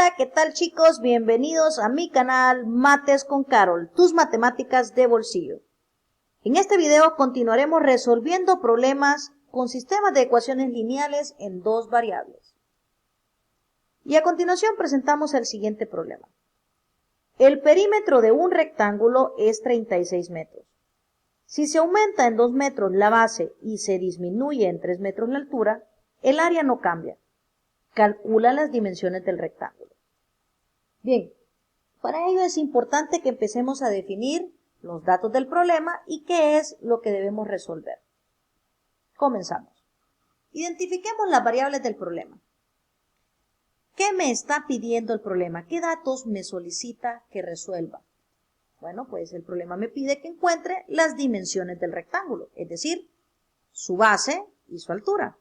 Hola, ¿qué tal chicos? Bienvenidos a mi canal Mates con Carol, tus matemáticas de bolsillo. En este video continuaremos resolviendo problemas con sistemas de ecuaciones lineales en dos variables. Y a continuación presentamos el siguiente problema. El perímetro de un rectángulo es 36 metros. Si se aumenta en 2 metros la base y se disminuye en 3 metros la altura, el área no cambia. Calcula las dimensiones del rectángulo. Bien, para ello es importante que empecemos a definir los datos del problema y qué es lo que debemos resolver. Comenzamos. Identifiquemos las variables del problema. ¿Qué me está pidiendo el problema? ¿Qué datos me solicita que resuelva? Bueno, pues el problema me pide que encuentre las dimensiones del rectángulo, es decir, su base y su altura.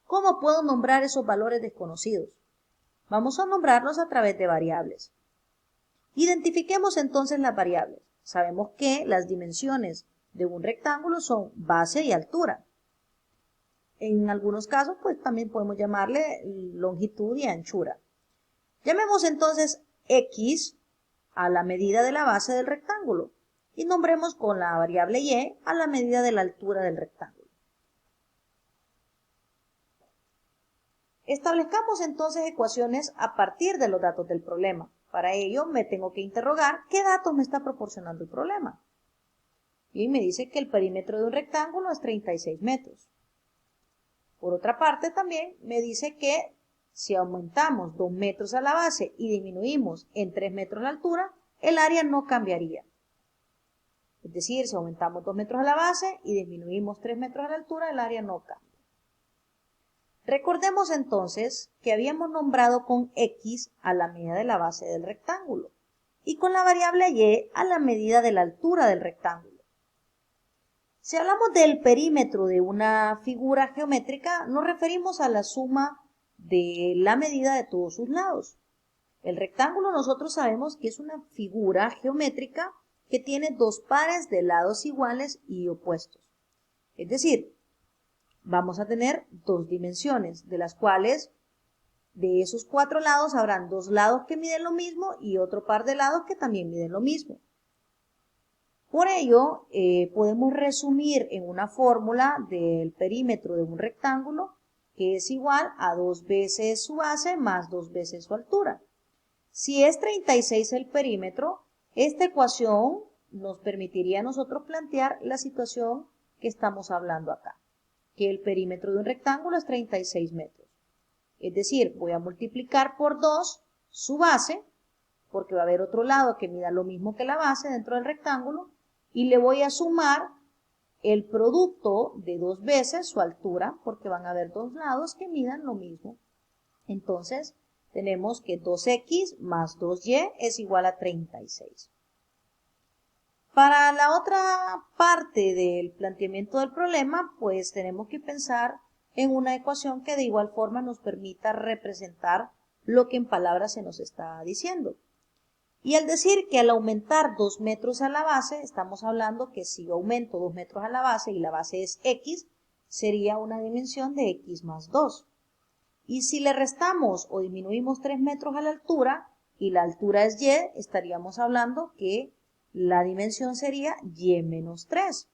¿Cómo puedo nombrar esos valores desconocidos? Vamos a nombrarlos a través de variables. Identifiquemos entonces las variables. Sabemos que las dimensiones de un rectángulo son base y altura. En algunos casos, pues también podemos llamarle longitud y anchura. Llamemos entonces X a la medida de la base del rectángulo y nombremos con la variable Y a la medida de la altura del rectángulo. Establezcamos entonces ecuaciones a partir de los datos del problema. Para ello me tengo que interrogar qué datos me está proporcionando el problema. Y me dice que el perímetro de un rectángulo es 36 metros. Por otra parte también me dice que si aumentamos 2 metros a la base y disminuimos en 3 metros la altura, el área no cambiaría. Es decir, si aumentamos 2 metros a la base y disminuimos 3 metros a la altura, el área no cambia. Recordemos entonces que habíamos nombrado con X a la medida de la base del rectángulo y con la variable Y a la medida de la altura del rectángulo. Si hablamos del perímetro de una figura geométrica, nos referimos a la suma de la medida de todos sus lados. El rectángulo nosotros sabemos que es una figura geométrica que tiene dos pares de lados iguales y opuestos. Es decir, vamos a tener dos dimensiones, de las cuales de esos 4 lados habrán 2 lados que miden lo mismo y otro par de lados que también miden lo mismo. Por ello, podemos resumir en una fórmula del perímetro de un rectángulo que es igual a 2 veces su base más 2 veces su altura. Si es 36 el perímetro, esta ecuación nos permitiría a nosotros plantear la situación que estamos hablando acá, que el perímetro de un rectángulo es 36 metros. Es decir, voy a multiplicar por 2 su base, porque va a haber otro lado que mida lo mismo que la base dentro del rectángulo, y le voy a sumar el producto de 2 veces su altura, porque van a haber dos lados que midan lo mismo. Entonces, tenemos que 2x más 2y es igual a 36. Para la otra parte del planteamiento del problema, pues tenemos que pensar en una ecuación que de igual forma nos permita representar lo que en palabras se nos está diciendo. Y al decir que al aumentar 2 metros a la base, estamos hablando que si yo aumento 2 metros a la base y la base es x, sería una dimensión de x más 2. Y si le restamos o disminuimos 3 metros a la altura y la altura es y, estaríamos hablando que la dimensión sería y menos 3.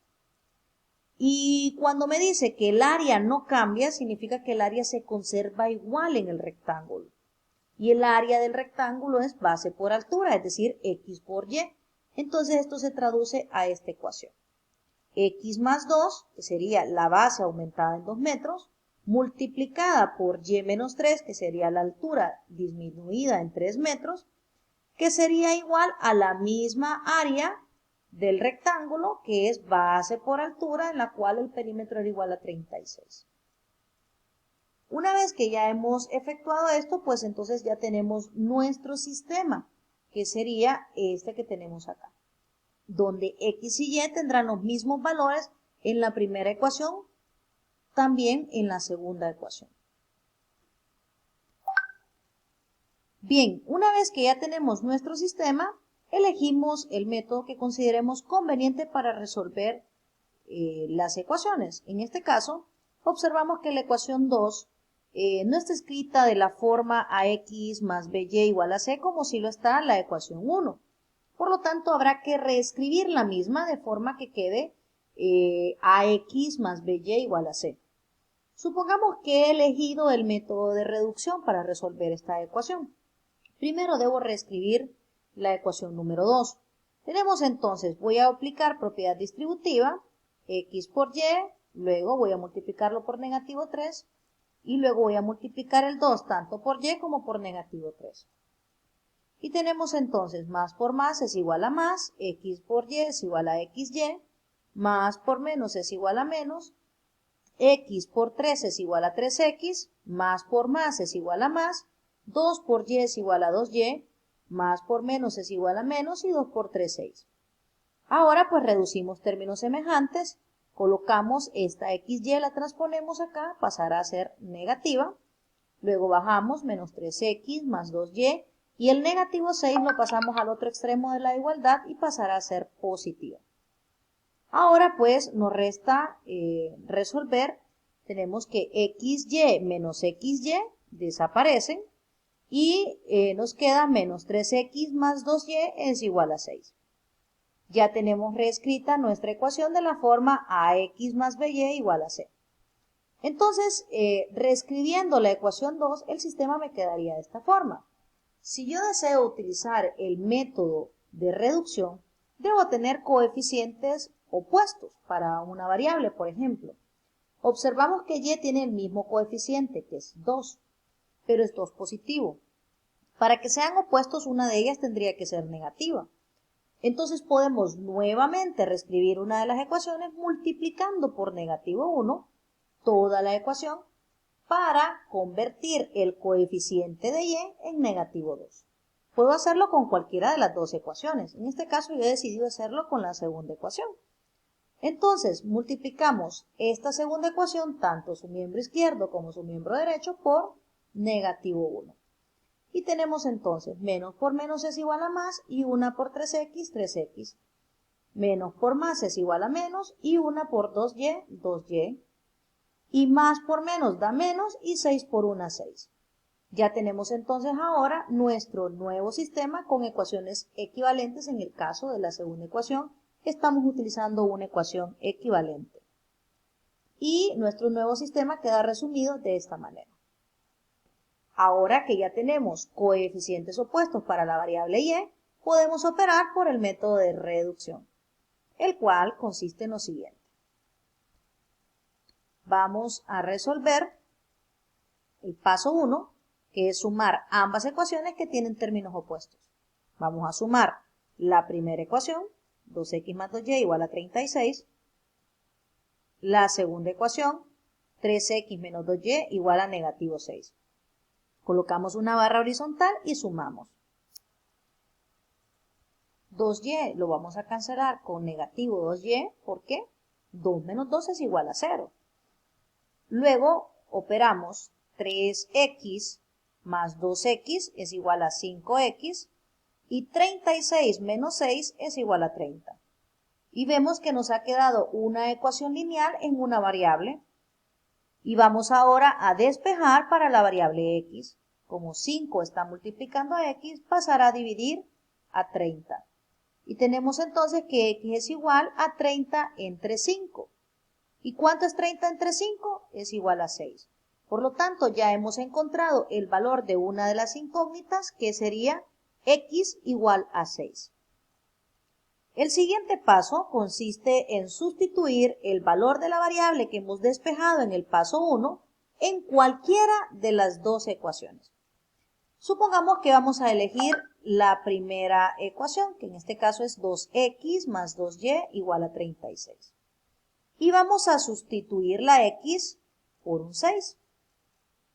Y cuando me dice que el área no cambia, significa que el área se conserva igual en el rectángulo. Y el área del rectángulo es base por altura, es decir, x por y. Entonces esto se traduce a esta ecuación. X más 2, que sería la base aumentada en 2 metros, multiplicada por y menos 3, que sería la altura disminuida en 3 metros, que sería igual a la misma área del rectángulo, que es base por altura, en la cual el perímetro era igual a 36. Una vez que ya hemos efectuado esto, pues entonces ya tenemos nuestro sistema, que sería este que tenemos acá, donde x y y tendrán los mismos valores en la primera ecuación, también en la segunda ecuación. Bien, una vez que ya tenemos nuestro sistema, elegimos el método que consideremos conveniente para resolver las ecuaciones. En este caso, observamos que la ecuación 2 no está escrita de la forma ax más by igual a c como si lo está la ecuación 1. Por lo tanto, habrá que reescribir la misma de forma que quede ax más by igual a c. Supongamos que he elegido el método de reducción para resolver esta ecuación. Primero debo reescribir la ecuación número 2. Tenemos entonces, voy a aplicar propiedad distributiva, x por y, luego voy a multiplicarlo por negativo 3, y luego voy a multiplicar el 2 tanto por y como por negativo 3. Y tenemos entonces más por más es igual a más, x por y es igual a xy, más por menos es igual a menos, x por 3 es igual a 3x, más por más es igual a más, 2 por y es igual a 2y, más por menos es igual a menos y 2 por 3, 6. Ahora pues reducimos términos semejantes, colocamos esta xy, la transponemos acá, pasará a ser negativa, luego bajamos menos 3x más 2y, y el negativo 6 lo pasamos al otro extremo de la igualdad y pasará a ser positiva. Ahora pues nos resta resolver, tenemos que xy menos xy desaparecen y nos queda menos 3x más 2y es igual a 6. Ya tenemos reescrita nuestra ecuación de la forma ax más by igual a c. Entonces, reescribiendo la ecuación 2, el sistema me quedaría de esta forma. Si yo deseo utilizar el método de reducción, debo tener coeficientes opuestos para una variable, por ejemplo. Observamos que y tiene el mismo coeficiente, que es 2, pero es 2 positivo. Para que sean opuestos, una de ellas tendría que ser negativa. Entonces podemos nuevamente reescribir una de las ecuaciones multiplicando por negativo 1 toda la ecuación para convertir el coeficiente de y en negativo 2. Puedo hacerlo con cualquiera de las dos ecuaciones. En este caso yo he decidido hacerlo con la segunda ecuación. Entonces multiplicamos esta segunda ecuación, tanto su miembro izquierdo como su miembro derecho, por negativo 1. Y tenemos entonces menos por menos es igual a más y 1 por 3x, 3x. Menos por más es igual a menos y 1 por 2y, 2y. Y más por menos da menos y 6 por 1, 6. Ya tenemos entonces ahora nuestro nuevo sistema con ecuaciones equivalentes. En el caso de la segunda ecuación, estamos utilizando una ecuación equivalente. Y nuestro nuevo sistema queda resumido de esta manera. Ahora que ya tenemos coeficientes opuestos para la variable y, podemos operar por el método de reducción, el cual consiste en lo siguiente. Vamos a resolver el paso 1, que es sumar ambas ecuaciones que tienen términos opuestos. Vamos a sumar la primera ecuación, 2x más 2y igual a 36. La segunda ecuación, 3x menos 2y igual a negativo 6. Colocamos una barra horizontal y sumamos. 2y lo vamos a cancelar con negativo 2y, ¿por qué? 2 menos 2 es igual a 0. Luego operamos 3x más 2x es igual a 5x y 36 menos 6 es igual a 30. Y vemos que nos ha quedado una ecuación lineal en una variable. Y vamos ahora a despejar para la variable x. Como 5 está multiplicando a x, pasará a dividir a 30. Y tenemos entonces que x es igual a 30 entre 5. ¿Y cuánto es 30 entre 5? Es igual a 6. Por lo tanto, ya hemos encontrado el valor de una de las incógnitas, que sería x igual a 6. El siguiente paso consiste en sustituir el valor de la variable que hemos despejado en el paso 1 en cualquiera de las dos ecuaciones. Supongamos que vamos a elegir la primera ecuación, que en este caso es 2x más 2y igual a 36. Y vamos a sustituir la x por un 6.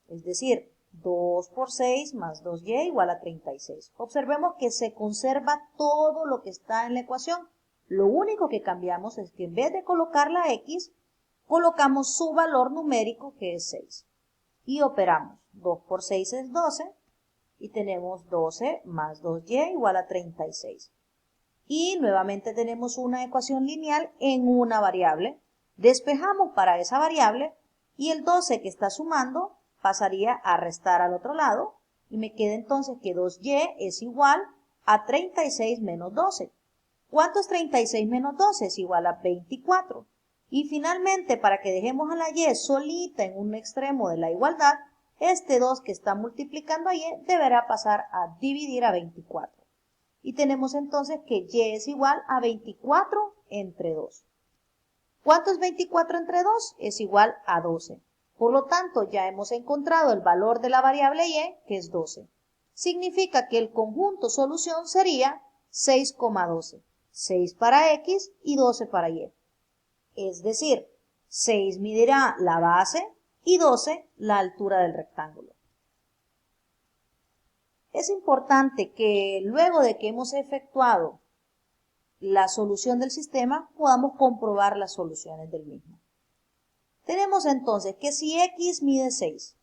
Es decir, 2 por 6 más 2y igual a 36. Observemos que se conserva todo lo que está en la ecuación. Lo único que cambiamos es que en vez de colocar la x, colocamos su valor numérico, que es 6. Y operamos. 2 por 6 es 12. Y tenemos 12 más 2y igual a 36. Y nuevamente tenemos una ecuación lineal en una variable. Despejamos para esa variable y el 12 que está sumando pasaría a restar al otro lado y me queda entonces que 2y es igual a 36 menos 12. ¿Cuánto es 36 menos 12? Es igual a 24. Y finalmente, para que dejemos a la y solita en un extremo de la igualdad, este 2 que está multiplicando a y deberá pasar a dividir a 24. Y tenemos entonces que y es igual a 24 entre 2. ¿Cuánto es 24 entre 2? Es igual a 12. Por lo tanto, ya hemos encontrado el valor de la variable y, que es 12. Significa que el conjunto solución sería 6,12. 6 para x y 12 para y. Es decir, 6 medirá la base y 12 la altura del rectángulo. Es importante que luego de que hemos efectuado la solución del sistema, podamos comprobar las soluciones del mismo. Tenemos entonces que si x mide 6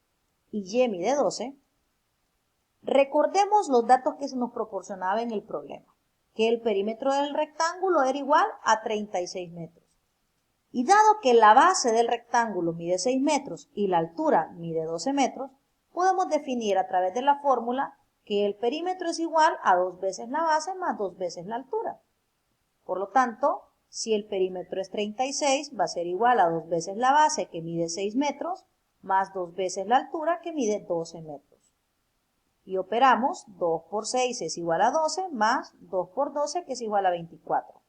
y y mide 12, recordemos los datos que se nos proporcionaba en el problema, que el perímetro del rectángulo era igual a 36 metros. Y dado que la base del rectángulo mide 6 metros y la altura mide 12 metros, podemos definir a través de la fórmula que el perímetro es igual a 2 veces la base más 2 veces la altura. Por lo tanto, si el perímetro es 36, va a ser igual a 2 veces la base, que mide 6 metros, más 2 veces la altura, que mide 12 metros. Y operamos 2 por 6 es igual a 12, más 2 por 12, que es igual a 24.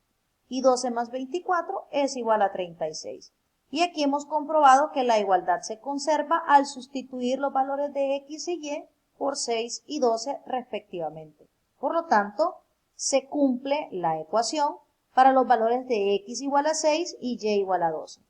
Y 12 más 24 es igual a 36. Y aquí hemos comprobado que la igualdad se conserva al sustituir los valores de x y y por 6 y 12 respectivamente. Por lo tanto, se cumple la ecuación para los valores de x igual a 6 y y igual a 12.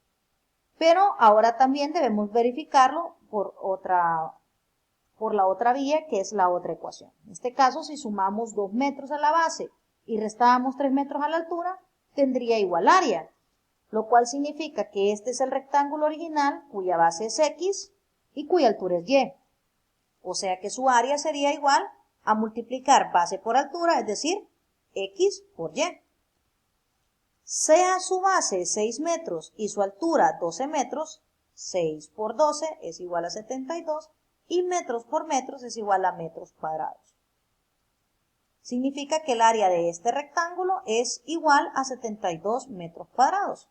Pero ahora también debemos verificarlo por la otra vía, que es la otra ecuación. En este caso, si sumamos 2 metros a la base y restábamos 3 metros a la altura, tendría igual área, lo cual significa que este es el rectángulo original cuya base es x y cuya altura es y. O sea que su área sería igual a multiplicar base por altura, es decir, x por y. Sea su base 6 metros y su altura 12 metros, 6 por 12 es igual a 72 y metros por metros es igual a metros cuadrados. Significa que el área de este rectángulo es igual a 72 metros cuadrados.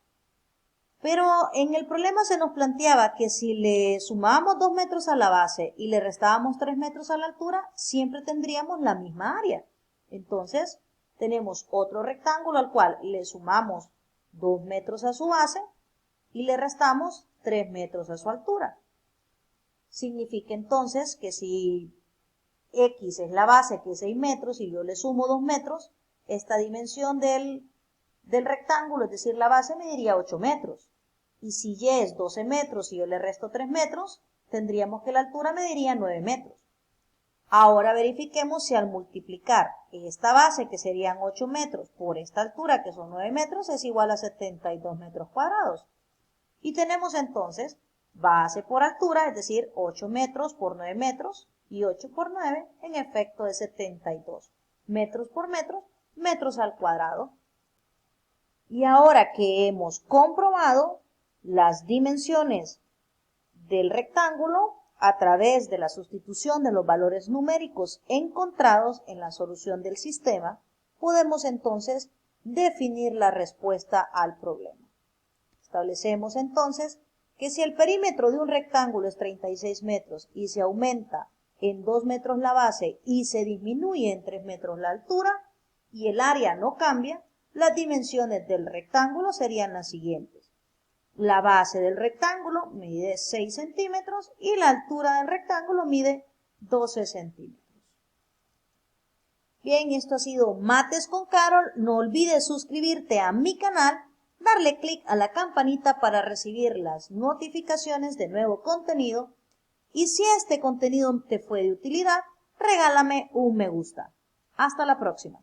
Pero en el problema se nos planteaba que si le sumábamos 2 metros a la base y le restábamos 3 metros a la altura, siempre tendríamos la misma área. Entonces, tenemos otro rectángulo al cual le sumamos 2 metros a su base y le restamos 3 metros a su altura. Significa entonces que si x es la base, que es 6 metros, y yo le sumo 2 metros, esta dimensión del rectángulo, es decir, la base, mediría 8 metros. Y si y es 12 metros y yo le resto 3 metros, tendríamos que la altura mediría 9 metros. Ahora verifiquemos si al multiplicar esta base, que serían 8 metros, por esta altura, que son 9 metros, es igual a 72 metros cuadrados. Y tenemos entonces base por altura, es decir, 8 metros por 9 metros, y 8 por 9, en efecto, es 72. Metros por metros, metros al cuadrado. Y ahora que hemos comprobado las dimensiones del rectángulo a través de la sustitución de los valores numéricos encontrados en la solución del sistema, podemos entonces definir la respuesta al problema. Establecemos entonces que si el perímetro de un rectángulo es 36 metros y se aumenta en 2 metros la base y se disminuye en 3 metros la altura y el área no cambia, las dimensiones del rectángulo serían las siguientes. La base del rectángulo mide 6 centímetros y la altura del rectángulo mide 12 centímetros. Bien, esto ha sido Mates con Carol. No olvides suscribirte a mi canal, darle clic a la campanita para recibir las notificaciones de nuevo contenido. Y si este contenido te fue de utilidad, regálame un me gusta. Hasta la próxima.